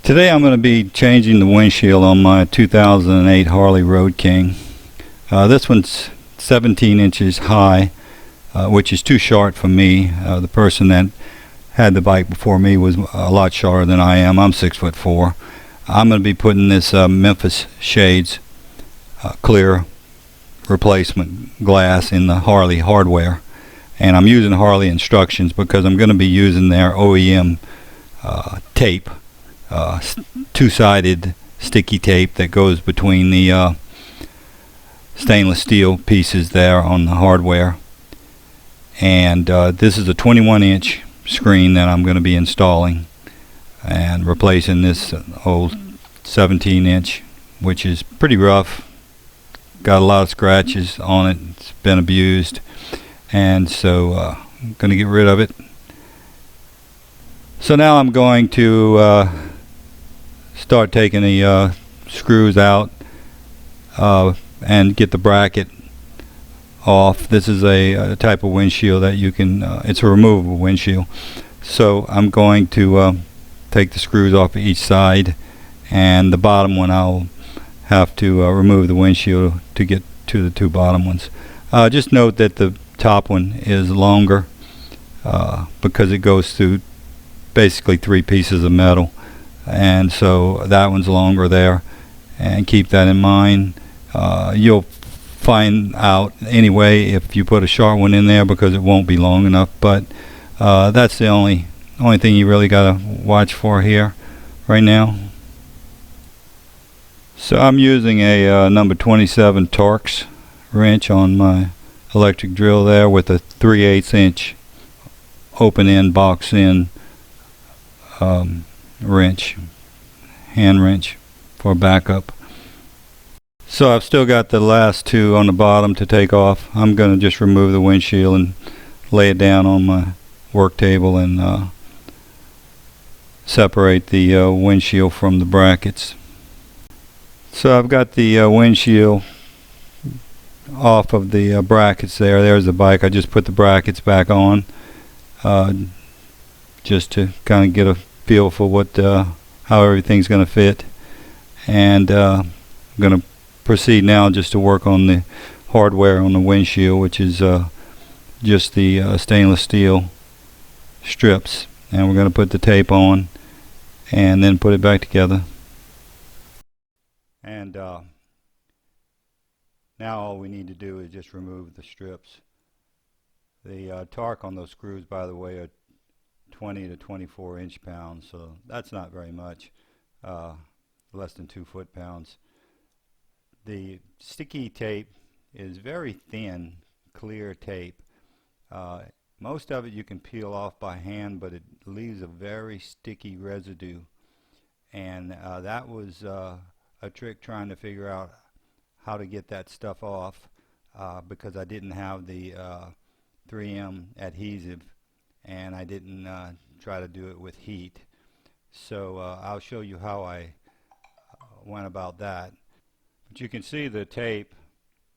Today I'm going to be changing the windshield on my 2008 Harley Road King. This one's 17 inches high, which is too short for me. The person that had the bike before me was a lot shorter than I am. I'm 6'4". I'm going to be putting this Memphis Shades clear replacement glass in the Harley Hardware, and I'm using Harley instructions because I'm going to be using their OEM tape. Two-sided sticky tape that goes between the stainless steel pieces there on the hardware. And this is a 21-inch screen that I'm going to be installing and replacing this old 17-inch, which is pretty rough. Got a lot of scratches on it. It's been abused, and so I'm going to get rid of it. So now I'm going to start taking the screws out and get the bracket off. This is a type of windshield that you can, it's a removable windshield. So I'm going to take the screws off of each side, and the bottom one I'll have to remove the windshield to get to the two bottom ones. Just note that the top one is longer because it goes through basically 3 pieces of metal, and so that one's longer there, and keep that in mind. You'll find out anyway if you put a short one in there because it won't be long enough, but that's the only thing you really got to watch for here right now. So I'm using a number 27 Torx wrench on my electric drill there with a 3/8 inch open end box in wrench, hand wrench for backup. So I've still got the last two on the bottom to take off. I'm going to just remove the windshield and lay it down on my work table and separate the windshield from the brackets. So I've got the windshield off of the brackets there. There's the bike. I just put the brackets back on just to kind of get a feel for what how everything's going to fit, and I'm going to proceed now just to work on the hardware on the windshield, which is just the stainless steel strips, and we're going to put the tape on and then put it back together. And now all we need to do is just remove the strips. The torque on those screws, by the way, are 20 to 24 inch-pounds, so that's not very much, less than 2 foot-pounds. The sticky tape is very thin, clear tape. Most of it you can peel off by hand, but it leaves a very sticky residue, and that was a trick trying to figure out how to get that stuff off because I didn't have the 3M adhesive, and I didn't try to do it with heat. So I'll show you how I went about that. But you can see the tape,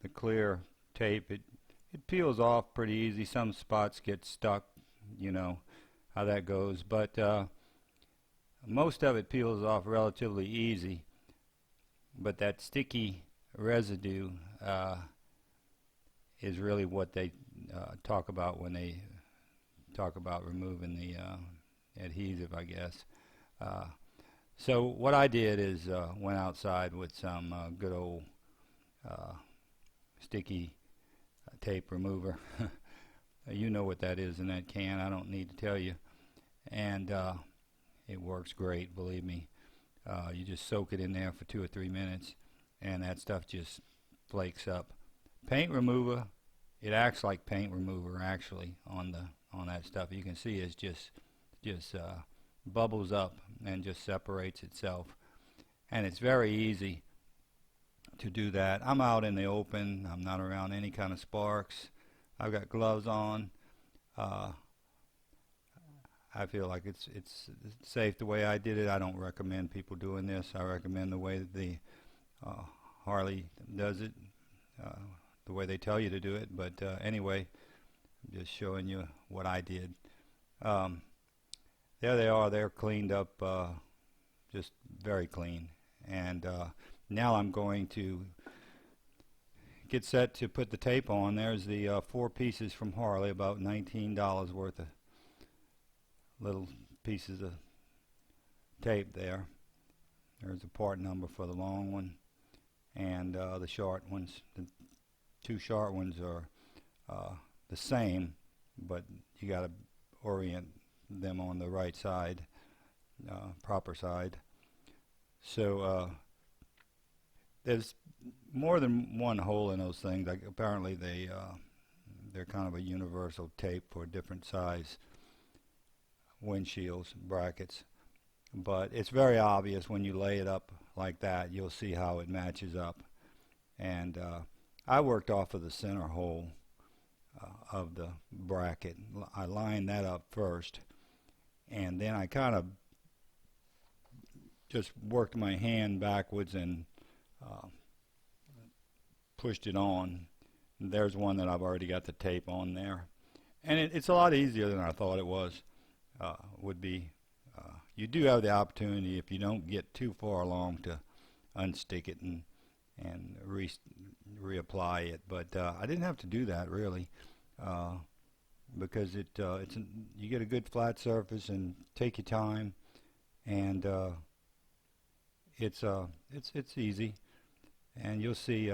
the clear tape, it peels off pretty easy. Some spots get stuck, you know how that goes, but most of it peels off relatively easy. But that sticky residue is really what they talk about when they talk about removing the adhesive, I guess. So what I did is went outside with some good old sticky tape remover. You know what that is in that can. I don't need to tell you. And it works great, believe me. You just soak it in there for 2 or 3 minutes, and that stuff just flakes up. Paint remover, it acts like paint remover actually on that stuff. You can see it just bubbles up and just separates itself, and it's very easy to do that. I'm out in the open. I'm not around any kind of sparks. I've got gloves on. I feel like it's safe the way I did it. I don't recommend people doing this. I recommend the way that the Harley does it, the way they tell you to do it. But anyway, I'm just showing you what I did. There they are. They're cleaned up just very clean. And now I'm going to get set to put the tape on. There's the 4 pieces from Harley, about $19 worth of little pieces of tape there. There's a part number for the long one and the short ones. The 2 short ones are the same, but you got to orient them on the right side, proper side. So there's more than one hole in those things. Like apparently they're kind of a universal tape for different size windshields, brackets. But it's very obvious when you lay it up like that. You'll see how it matches up. And I worked off of the center hole of the bracket. I lined that up first, and then I kind of just worked my hand backwards and pushed it on. And there's one that I've already got the tape on there, and it's a lot easier than I thought it was would be. You do have the opportunity, if you don't get too far along, to unstick it and reapply it, but I didn't have to do that really, because you get a good flat surface and take your time, and it's easy. And you'll see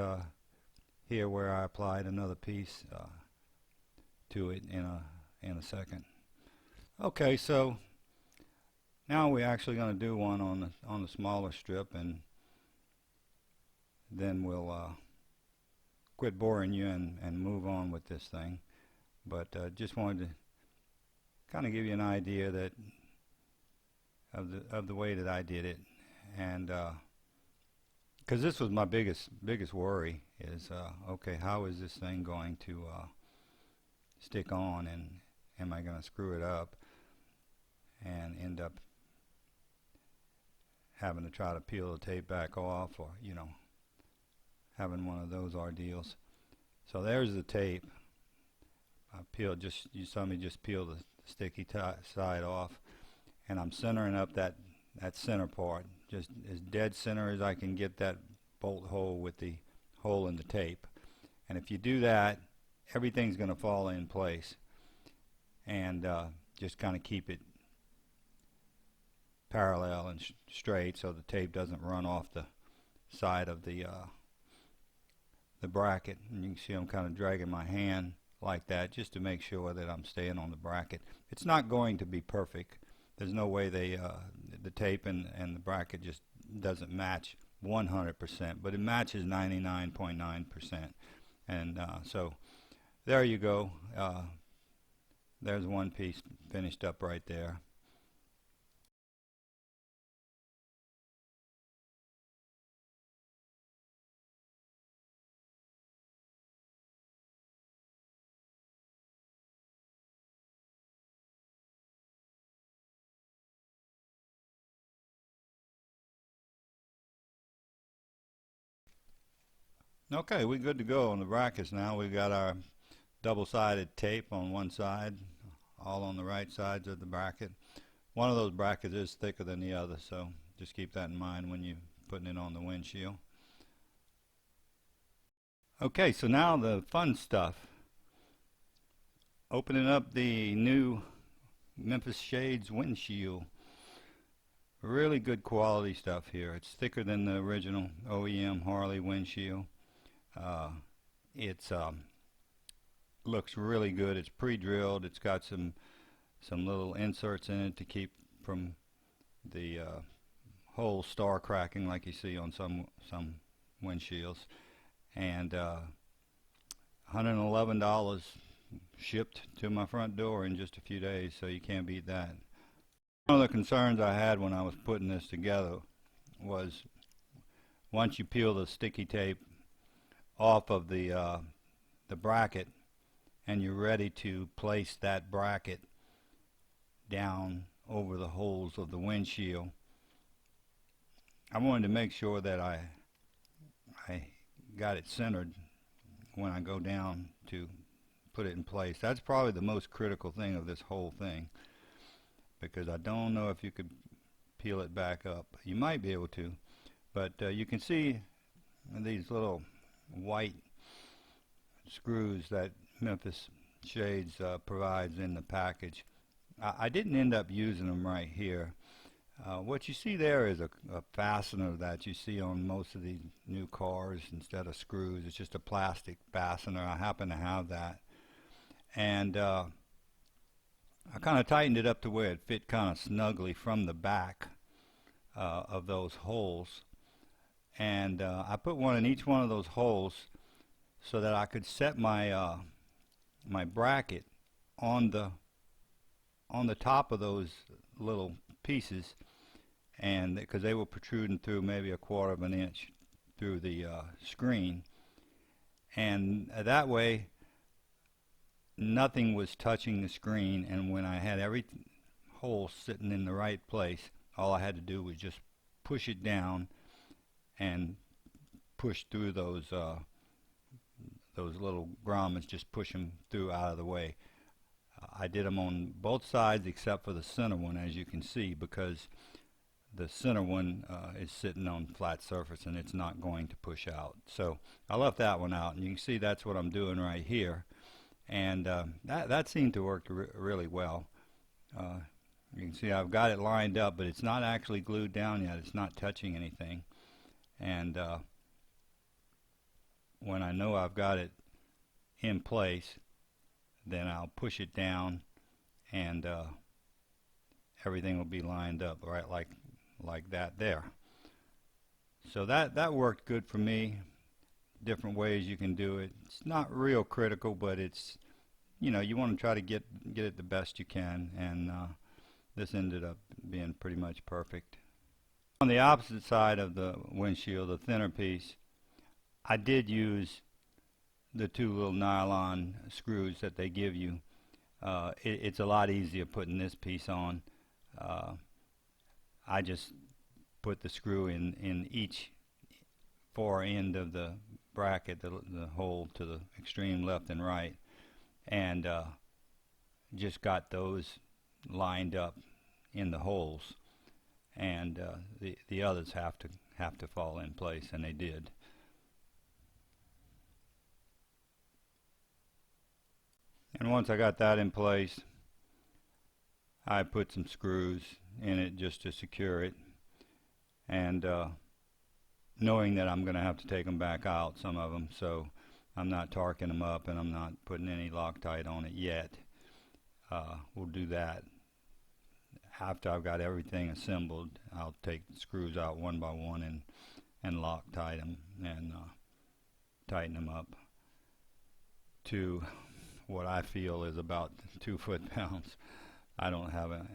here where I applied another piece to it in a second. Okay, so now we're actually going to do one on the smaller strip, and then we'll quit boring you and move on with this thing. But just wanted to kind of give you an idea that of the way that I did it, and because this was my biggest worry is okay, how is this thing going to stick on, and am I going to screw it up and end up having to try to peel the tape back off, or having one of those ordeals. So there's the tape. I peeled, you saw me just peel the sticky side off, and I'm centering up that center part, just as dead center as I can get that bolt hole with the hole in the tape. And if you do that, everything's going to fall in place, and just kind of keep it parallel and straight so the tape doesn't run off the side of the bracket. And you can see I'm kind of dragging my hand like that just to make sure that I'm staying on the bracket. It's not going to be perfect. There's no way the tape and the bracket just doesn't match 100%, but it matches 99.9%. And so there you go. There's one piece finished up right there. Okay, we're good to go on the brackets now. We've got our double-sided tape on one side, all on the right sides of the bracket. One of those brackets is thicker than the other, so just keep that in mind when you're putting it on the windshield. Okay, so now the fun stuff. Opening up the new Memphis Shades windshield. Really good quality stuff here. It's thicker than the original OEM Harley windshield. It's looks really good. It's pre-drilled. It's got some little inserts in it to keep from the whole star cracking like you see on some windshields. And $111 shipped to my front door in just a few days, so you can't beat that. One of the concerns I had when I was putting this together was once you peel the sticky tape off of the bracket and you're ready to place that bracket down over the holes of the windshield, I wanted to make sure that I got it centered when I go down to put it in place. That's probably the most critical thing of this whole thing, because I don't know if you could peel it back up. You might be able to, but you can see these little white screws that Memphis Shades provides in the package. I didn't end up using them right here. What you see there is a fastener that you see on most of these new cars instead of screws. It's just a plastic fastener. I happen to have that. And I kind of tightened it up to where it fit kind of snugly from the back of those holes. And I put one in each one of those holes so that I could set my my bracket on the top of those little pieces, and because they were protruding through maybe 1/4 of an inch through the screen, and that way nothing was touching the screen, and when I had every hole sitting in the right place, all I had to do was just push it down and push through those little grommets, just push them through out of the way. I did them on both sides except for the center one, as you can see, because the center one is sitting on flat surface and it's not going to push out. So I left that one out, and you can see that's what I'm doing right here. And that seemed to work really well. You can see I've got it lined up, but it's not actually glued down yet. It's not touching anything. And when I know I've got it in place, then I'll push it down, and everything will be lined up right like that there. So that worked good for me. Different ways you can do it. It's not real critical, but it's, you know, you want to try to get it the best you can, and this ended up being pretty much perfect. On the opposite side of the windshield, the thinner piece, I did use the 2 little nylon screws that they give you. It's a lot easier putting this piece on. I just put the screw in each far end of the bracket, the hole to the extreme left and right, and just got those lined up in the holes, and the others have to fall in place, and they did. And once I got that in place, I put some screws in it just to secure it, and knowing that I'm going to have to take them back out, some of them, so I'm not torquing them up, and I'm not putting any Loctite on it yet. We'll do that after I've got everything assembled. I'll take the screws out one by one and Loctite them and tighten them up to what I feel is about 2 foot-pounds. I don't have an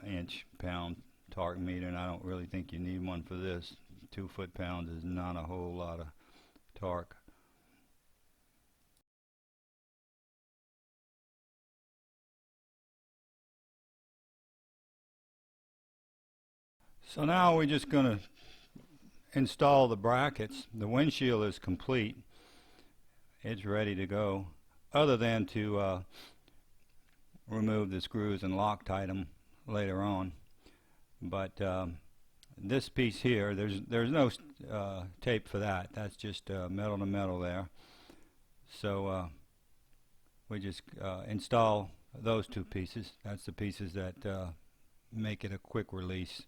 inch-pound torque meter, and I don't really think you need one for this. 2 foot-pounds is not a whole lot of torque. So now we're just going to install the brackets. The windshield is complete. It's ready to go, other than to remove the screws and Loctite them later on. But this piece here, there's no tape for that. That's just metal to metal there. So we just install those 2 pieces. That's the pieces that make it a quick release,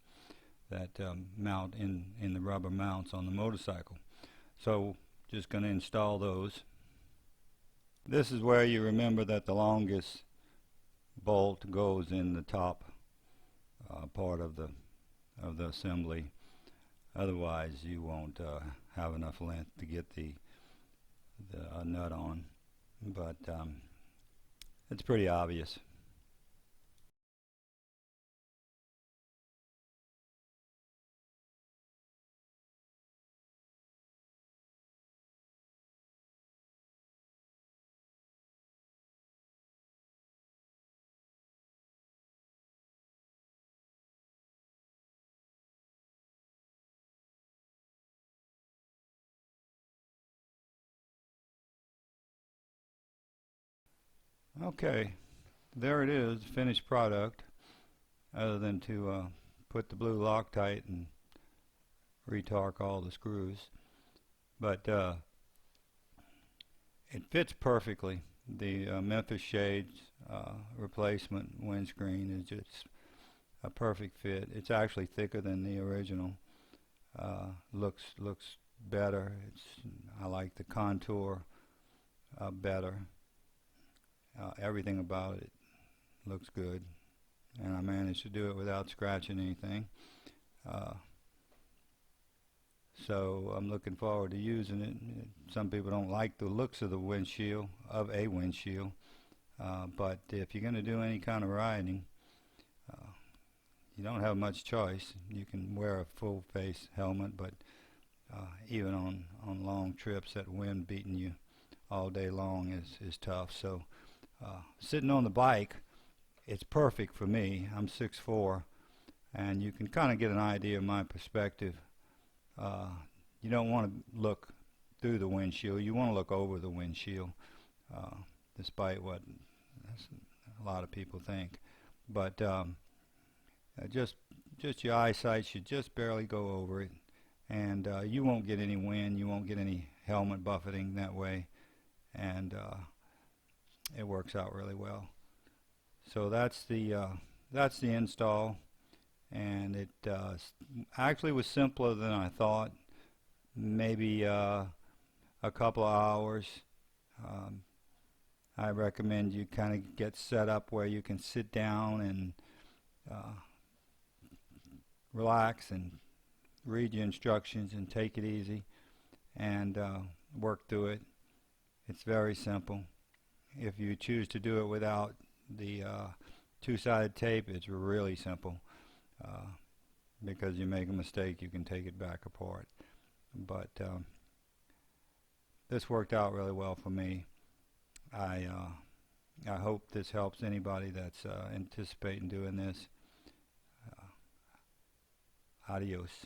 that mount in the rubber mounts on the motorcycle. So just going to install those. This is where you remember that the longest bolt goes in the top part of the assembly. Otherwise you won't have enough length to get the nut on, but it's pretty obvious. Okay, there it is, finished product, other than to put the blue Loctite and retorque all the screws. But it fits perfectly. The Memphis Shades replacement windscreen is just a perfect fit. It's actually thicker than the original. Looks better. I like the contour better. Everything about it looks good, and I managed to do it without scratching anything. So I'm looking forward to using it. Some people don't like the looks of the windshield, but if you're going to do any kind of riding, you don't have much choice. You can wear a full face helmet, but even on long trips, that wind beating you all day long is tough. So sitting on the bike, it's perfect for me. I'm 6'4", and you can kind of get an idea of my perspective. You don't want to look through the windshield. You want to look over the windshield, despite what a lot of people think. But just your eyesight should just barely go over it, and you won't get any wind. You won't get any helmet buffeting that way, and it works out really well. So that's the install, and it actually was simpler than I thought. Maybe a couple of hours. I recommend you kind of get set up where you can sit down and relax and read your instructions and take it easy and work through it. It's very simple. If you choose to do it without the two-sided tape, it's really simple. Because you make a mistake, you can take it back apart. But this worked out really well for me. I hope this helps anybody that's anticipating doing this. Adios.